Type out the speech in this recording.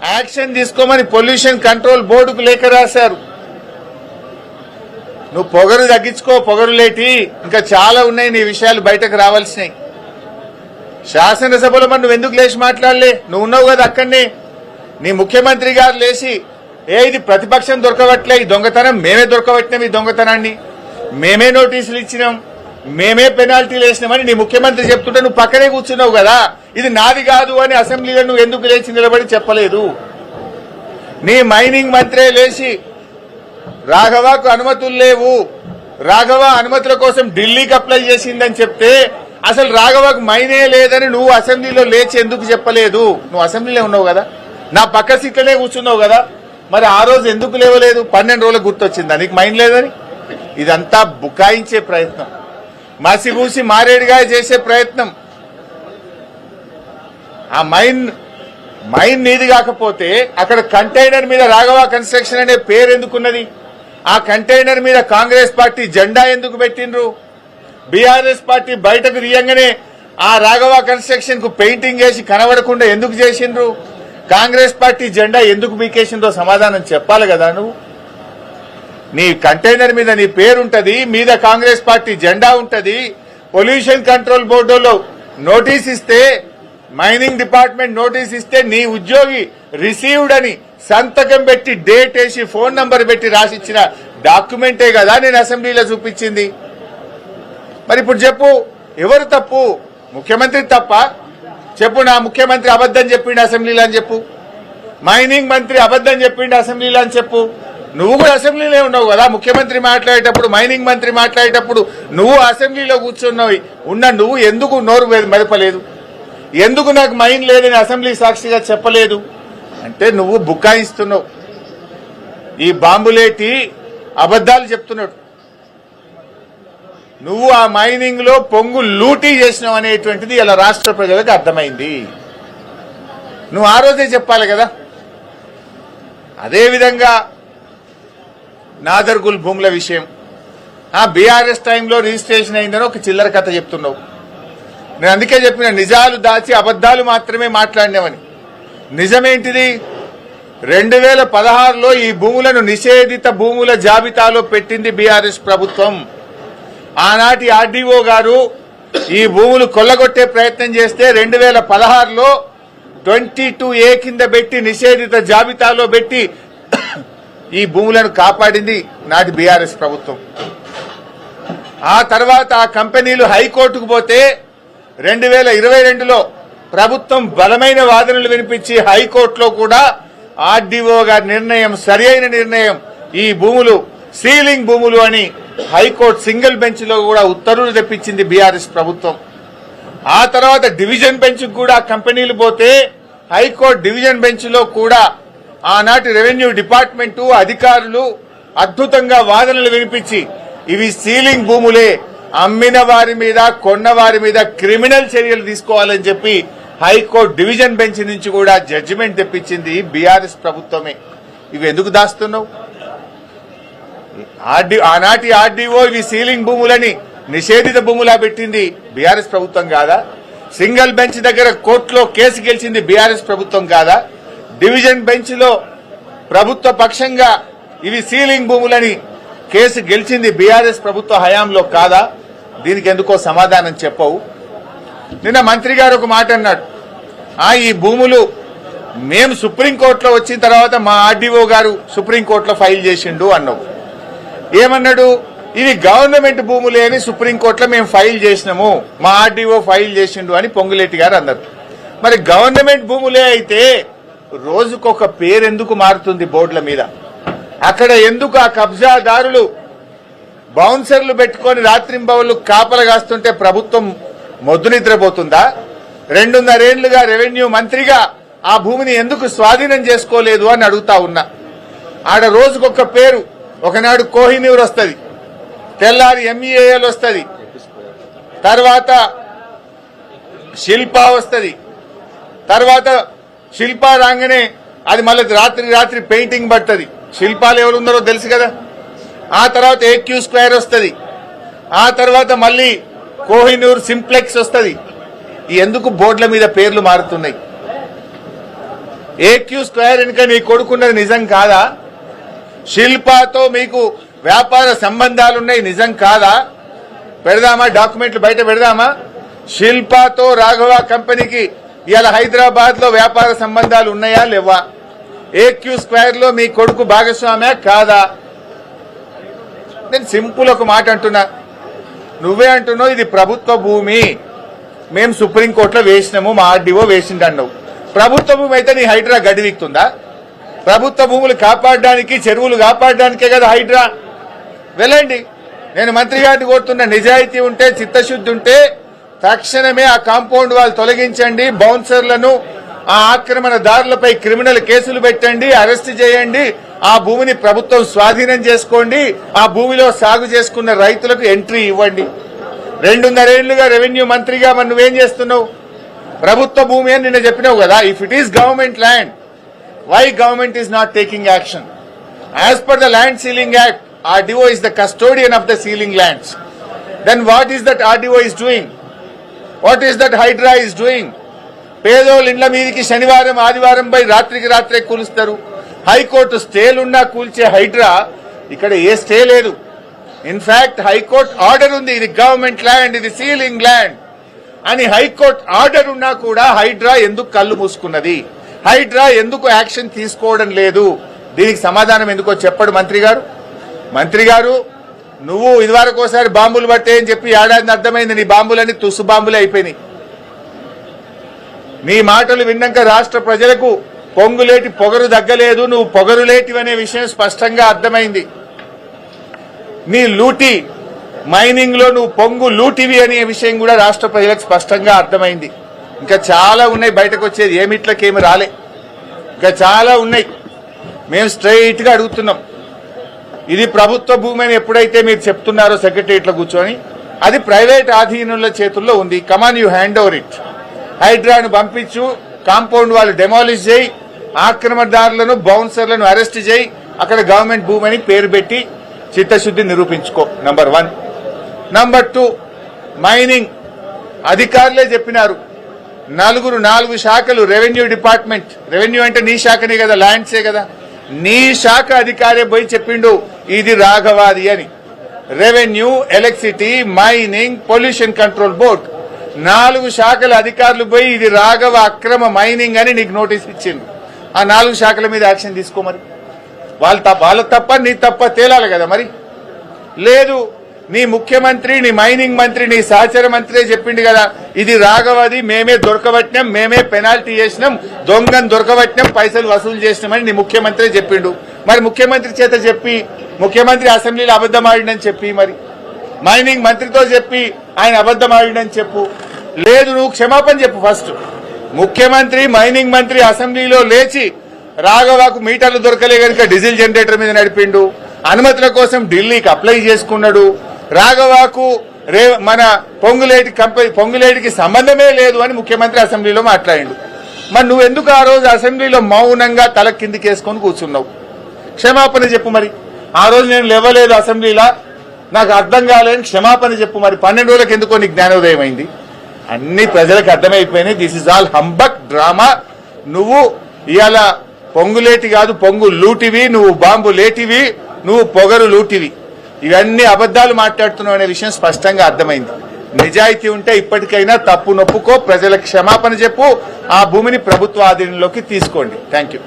Action తీసుకోమని pollution control బోర్డుకు లేఖ రాశారు. నువ్వు పొగరు తగ్గించుకో, పొగరు లేటి ఇంకా చాలా ఉన్నాయి నీ విషయాలు బయటకు రావాల్సినాయి. శాసనసభలో మరి నువ్వు ఎందుకు లేచి మాట్లాడలే? నువ్వు ఉన్నావు కదా అక్కడనే. నీ ముఖ్యమంత్రి గారు లేచి ఇది ప్రతిపక్షం దొరకబట్లే, ఈ దొంగతనం మేమే దొరకబట్టినాం, ఈ దొంగతనాన్ని మేమే నోటీసులు ఇచ్చినాం, మేమే పెనాల్టీలు వేసినామని నీ ముఖ్యమంత్రి చెప్తుంటే నువ్వు పక్కనే కూర్చున్నావు కదా. ఇది నాది కాదు అని అసెంబ్లీలో నువ్వు ఎందుకు లేచి నిలబడి చెప్పలేదు? నీ మైనింగ్ మంత్రే లేచి రాఘవకు అనుమతులు లేవు, రాఘవ అనుమతుల కోసం ఢిల్లీకి అప్లై చేసిందని చెప్తే అసలు రాఘవకు మైనే లేదని నువ్వు అసెంబ్లీలో లేచి ఎందుకు చెప్పలేదు? నువ్వు అసెంబ్లీలో ఉన్నావు కదా, నా పక్క సీట్లనే కూర్చున్నావు కదా, మరి ఆ రోజు ఎందుకు లేవలేదు? 12 రోజులకు గుర్తొచ్చిందా నీకు మైన్ లేదని? ఇదంతా బుకాయించే ప్రయత్నం, మసిబూసి మారేడుగా చేసే ప్రయత్నం. ఆ మైన్ నీది కాకపోతే అక్కడ కంటైనర్ మీద రాఘవ కన్స్ట్రక్షన్ అనే పేరు ఎందుకున్నది? ఆ కంటైనర్ మీద కాంగ్రెస్ పార్టీ జెండా ఎందుకు పెట్టిండ్రు? బీఆర్ఎస్ పార్టీ బయటకు తీయంగానే ఆ రాఘవ కన్స్ట్రక్షన్ కు పెయింటింగ్ వేసి కనబడకుండా ఎందుకు చేసిండ్రు? కాంగ్రెస్ పార్టీ జెండా ఎందుకు బీకేసిందో సమాధానం చెప్పాలి కదా. నువ్వు నీ కంటైనర్ మీద నీ పేరుంటది, మీద కాంగ్రెస్ పార్టీ జెండా ఉంటది. పొల్యూషన్ కంట్రోల్ బోర్డులో నోటీస్ ఇస్తే, మైనింగ్ డిపార్ట్మెంట్ నోటీస్ ఇస్తే నీ ఉద్యోగి రిసీవ్డ్ అని సంతకం పెట్టి డేట్ వేసి ఫోన్ నంబర్ పెట్టి రాసిచ్చిన డాక్యుమెంటే కదా నేను అసెంబ్లీలో చూపించింది. మరి ఇప్పుడు చెప్పు, ఎవరు తప్పు? ముఖ్యమంత్రి తప్ప? చెప్పు, నా ముఖ్యమంత్రి అబద్దం చెప్పిండు అసెంబ్లీలో అని చెప్పు, మైనింగ్ మంత్రి అబద్దం చెప్పిండు అసెంబ్లీలో అని చెప్పు. నువ్వు కూడా అసెంబ్లీలో ఉన్నావు కదా, ముఖ్యమంత్రి మాట్లాడేటప్పుడు, మైనింగ్ మంత్రి మాట్లాడేటప్పుడు నువ్వు అసెంబ్లీలో కూర్చున్నావు. నువ్వు ఎందుకు నోరు మెదపలేదు? ఎందుకు నాకు మైన్ లేదని అసెంబ్లీ సాక్షిగా చెప్పలేదు? అంటే నువ్వు బుకాయిస్తున్నావు, ఈ బాంబులేటి అబద్దాలు చెప్తున్నాడు. నువ్వు ఆ మైనింగ్ లో పొంగు లూటీ చేసినావు అనేటువంటిది ఇలా రాష్ట్ర ప్రజలకు అర్థమైంది. నువ్వు ఆ రోజే చెప్పాలి కదా. అదేవిధంగా నాదర్గుల్ భూముల విషయం, ఆ బీఆర్ఎస్ టైంలో రిజిస్ట్రేషన్ అయిందని ఒక చిల్లర కథ చెప్తున్నావు. నేను అందుకే చెప్పిన, నిజాలు దాచి అబద్దాలు మాత్రమే మాట్లాడినావని. నిజమేంటిది? 2016లో ఈ భూములను నిషేధిత భూముల జాబితాలో పెట్టింది బీఆర్ఎస్ ప్రభుత్వం. ఆనాటి ఆర్డీఓ గారు ఈ భూములు కొల్లగొట్టే ప్రయత్నం చేస్తే 2016లో 22A కింద పెట్టి నిషేధిత జాబితాలో పెట్టి ఈ భూములను కాపాడింది నాటి బీఆర్ఎస్ ప్రభుత్వం. ఆ తర్వాత ఆ కంపెనీలు హైకోర్టుకు పోతే 2022లో ప్రభుత్వం బలమైన వాదనలు వినిపించి హైకోర్టులో కూడా ఆర్డీఓ గారి నిర్ణయం సరైన నిర్ణయం, ఈ భూములు సీలింగ్ భూములు అని హైకోర్టు సింగిల్ బెంచ్ లో కూడా ఉత్తర్వులు తెప్పించింది బీఆర్ఎస్ ప్రభుత్వం. ఆ తర్వాత డివిజన్ బెంచ్ కూడా కంపెనీలు పోతే హైకోర్టు డివిజన్ బెంచ్ లో కూడా ఆనాటి రెవెన్యూ డిపార్ట్మెంటు అధికారులు అద్భుతంగా వాదనలు వినిపించి ఇవి సీలింగ్ భూములే, అమ్మిన వారి మీద కొన్న వారి మీద క్రిమినల్ చర్యలు తీసుకోవాలని చెప్పి హైకోర్టు డివిజన్ బెంచ్ నుంచి కూడా జడ్జిమెంట్ తెప్పించింది బీఆర్ఎస్ ప్రభుత్వమే. ఇవి ఎందుకు దాస్తున్నావు? ఆనాటి ఆర్డీఓ ఇవి సీలింగ్ భూములని నిషేధిత భూములా పెట్టింది బీఆర్ఎస్ ప్రభుత్వం కాదా? సింగిల్ బెంచ్ దగ్గర కోర్టులో కేసు గెలిచింది బీఆర్ఎస్ ప్రభుత్వం కాదా? డివిజన్ బెంచ్ లో ప్రభుత్వ పక్షంగా ఇవి సీలింగ్ భూములని కేసు గెలిచింది బీఆర్ఎస్ ప్రభుత్వ హయాంలో కాదా? దీనికి ఎందుకో సమాధానం చెప్పవు. నిన్న మంత్రి గారు ఒక మాట అన్నాడు, ఈ భూములు మేము సుప్రీంకోర్టులో వచ్చిన తర్వాత మా ఆర్డీఓ గారు సుప్రీంకోర్టులో ఫైల్ చేసిండు అన్నావు. ఏమన్నాడు? ఇవి గవర్నమెంట్ భూములే అని సుప్రీంకోర్టులో మేము ఫైల్ చేసినాము, మా ఆర్డీఓ ఫైల్ చేసిండు అని పొంగులేటి గారు అన్నారు. మరి గవర్నమెంట్ భూములే అయితే రోజుకొక పేరు ఎందుకు మారుతుంది బోర్డుల మీద? అక్కడ ఎందుకు ఆ కబ్జాదారులు బౌన్సర్లు పెట్టుకుని రాత్రింబవళ్లు కాపలా కాస్తుంటే ప్రభుత్వం మొద్దు నిద్రపోతుందా? 2.5 ఏళ్లుగా రెవెన్యూ మంత్రిగా ఆ భూమిని ఎందుకు స్వాధీనం చేసుకోలేదు అని అడుగుతా ఉన్నా. ఆడ రోజుకొక పేరు, ఒకనాడు కోహినూర్ వస్తుంది, తెల్లారి ఎంఈఏఎల్ వస్తుంది, తర్వాత శిల్పా వస్తుంది, తర్వాత శిల్పా రాగానే అది మళ్ళీ రాత్రి పెయింటింగ్ పడుతుంది. శిల్పాలు ఎవరు ఉన్నారో తెలుసు కదా. ఆ తర్వాత ఏక్యూ స్క్వేర్ వస్తుంది, ఆ తర్వాత మళ్ళీ కోహినూర్ సింప్లెక్స్ వస్తుంది. ఎందుకు బోర్డుల మీద పేర్లు మారుతున్నాయి? ఏక్యూ స్క్వేర్ వెనుక నీ కొడుకున్నది నిజం కాదా? శిల్పాతో మీకు వ్యాపార సంబంధాలున్నాయి నిజం కాదా? పెడదామా, డాక్యుమెంట్లు బయట పెడదామా? శిల్పాతో రాఘవ కంపెనీకి ఇవాళ హైదరాబాద్ లో వ్యాపార సంబంధాలు ఉన్నాయా లేవా? ఏక్యూ స్క్వేర్ లో మీ కొడుకు భాగస్వామ్యా కాదా? నేను సింపుల్ ఒక మాట అంటున్నా, నువ్వే అంటున్నావు ఇది ప్రభుత్వ భూమి, మేము సుప్రీంకోర్టులో వేసినాము, మా ఆర్డీఓ వేసిండన్నావు. ప్రభుత్వ భూమి అయితే నీ హైడ్రా గడివిక్తుందా? ప్రభుత్వ భూములు కాపాడడానికి, చెరువులు కాపాడడానికే కదా హైడ్రా. వెళ్ళండి, నేను మంత్రి గారిని కోరుతున్న, నిజాయితీ ఉంటే, చిత్తశుద్ధి ఉంటే తక్షణమే ఆ కాంపౌండ్ వాళ్ళు తొలగించండి, బౌన్సర్లను, ఆ ఆక్రమణదారులపై క్రిమినల్ కేసులు పెట్టండి, అరెస్ట్ చేయండి, ఆ భూమిని ప్రభుత్వం స్వాధీనం చేసుకోండి, ఆ భూమిలో సాగు చేసుకున్న రైతులకు ఎంట్రీ ఇవ్వండి. 2.5 ఏళ్లుగా రెవెన్యూ మంత్రిగా మరి నువ్వేం చేస్తున్నావు? ప్రభుత్వ భూమి అని నిన్న చెప్పినావు కదా. If it is government land, why government is not taking action? As per the land ceiling act, RDO is the custodian of the sealing lands. Then what is that RDO is doing? What is that Hydra is doing? పేదోళ్ళ ఇండ్ల మీదకి శనివారం ఆదివారం పై రాత్రికి రాత్రే కూలుస్తారు. High court స్టేలున్నా కూల్చే Hydraa ఇక్కడ a stay లేదు. In fact high court order ఉంది, ఇది గవర్నమెంట్ ల్యాండ్, ఇది సీలింగ్ ల్యాండ్ అని హైకోర్టు ఆర్డర్ ఉన్నా కూడా హైడ్రా ఎందుకు కళ్ళు మూసుకున్నది? హైడ్రా ఎందుకు యాక్షన్ తీసుకోవడం లేదు? దీనికి సమాధానం ఎందుకో చెప్పడు మంత్రి గారు. మంత్రి గారు, నువ్వు ఇదివరకు ఒకసారి బాంబులు పట్టే అని చెప్పి ఏడాది అర్థమైంది, నీ బాంబులన్నీ తుస్సు బాంబులే అయిపోయినాయి. నీ మాటలు విన్నాక రాష్ట్ర ప్రజలకు పొంగులేటి పొగరు దగ్గలేదు, నువ్వు పొగరులేటివి అనే విషయం స్పష్టంగా అర్థమైంది. నీ లూటీ మైనింగ్ లో నువ్వు పొంగు లూటివి అనే విషయం కూడా రాష్ట్ర ప్రజలకు స్పష్టంగా అర్థమైంది. ఇంకా చాలా ఉన్నాయి బయటకు వచ్చేది, ఏమిట్లకేమి రాలే, ఇంకా చాలా ఉన్నాయి. మేము స్ట్రైట్ గా అడుగుతున్నాం, ఇది ప్రభుత్వ భూమి అని ఎప్పుడైతే మీరు చెప్తున్నారో సెక్రటరియట్లో కూర్చొని, అది ప్రైవేట్ ఆధీనుల చేతుల్లో ఉంది. కమాన్, యూ హ్యాండ్ ఓవర్ ఇట్. హైడ్రాను పంపించు, కాంపౌండ్ వాళ్ళు డెమాలిష్ చేయి, ఆక్రమణదారులను, బౌన్సర్లను అరెస్ట్ చేయి, అక్కడ గవర్నమెంట్ భూమి అని పేరు పెట్టి చిత్తశుద్ధి నిరూపించుకో. నంబర్ 1. నంబర్ 2, మైనింగ్ అధికారులే చెప్పినారు, 4 శాఖలు, రెవెన్యూ డిపార్ట్మెంట్, రెవెన్యూ అంటే నీ శాఖనే కదా, ల్యాండ్సే కదా, నీ శాఖ అధికారే పోయి చెప్పిండు ఇది రాఘవాది అని. Revenue, electricity, mining, pollution control board, 4 శాఖల అధికారులు పోయి ఇది రాఘవ అక్రమ మైనింగ్ అని నీకు నోటీస్ ఇచ్చిండు. ఆ 4 శాఖల మీద యాక్షన్ తీసుకో. మరి వాళ్ళ తప్ప నీ తప్ప తేలాలి కదా. మరి లేదు, నీ ముఖ్యమంత్రి, నీ మైనింగ్ మంత్రి, నీ సహచర మంత్రి చెప్పిండు కదా ఇది రాఘవది, మేమే దొరకబట్టినాం, మేమే పెనాల్టీ చేసినాం, దొంగను దొరకబట్టినాం, పైసలు వసూలు చేసినామని నీ ముఖ్యమంత్రి చెప్పిండు. మరి ముఖ్యమంత్రి చేత చెప్పి, ముఖ్యమంత్రి అసెంబ్లీలో అబద్దం ఆడిండని చెప్పి, మరి మైనింగ్ మంత్రితో చెప్పి ఆయన అబద్దం ఆడిండని చెప్పు. లేదు, నువ్వు క్షమాపణ చెప్పు ఫస్ట్. ముఖ్యమంత్రి, మైనింగ్ మంత్రి అసెంబ్లీలో లేచి రాఘవకు మీటర్లు దొరకలే కనుక డీజిల్ జనరేటర్ మీద నడిపిండు, అనుమతుల కోసం ఢిల్లీకి అప్లై చేసుకున్నాడు, రాఘవకు మన పొంగులేటికి సంబంధమే లేదు అని ముఖ్యమంత్రి అసెంబ్లీలో మాట్లాడిండు. మరి నువ్వెందుకు ఆ రోజు అసెంబ్లీలో మౌనంగా తల కిందికేసుకొని కూర్చున్నావు? క్షమాపణ చెప్పు. మరి ఆ రోజు నేను లేవలేదు అసెంబ్లీలో, నాకు అర్థం కాలేని క్షమాపణ చెప్పు. మరి 12 రోజులకు ఎందుకో నీకు జ్ఞానోదయం అయింది? అన్ని ప్రజలకు అర్థమైపోయినాయి, this is all humbug drama. నువ్వు ఇవాళ పొంగులేటి కాదు, పొంగు లూటివి, నువ్వు బాంబు లేటివి, నువ్వు పొగరు లూటివి, ఇవన్నీ అబద్దాలు మాట్లాడుతున్నావు అనే విషయం స్పష్టంగా అర్థమైంది. నిజాయితీ ఉంటే ఇప్పటికైనా తప్పు నొప్పుకో, ప్రజలకు క్షమాపణ చెప్పు, ఆ భూమిని ప్రభుత్వ ఆధీనంలోకి తీసుకోండి. Thank you.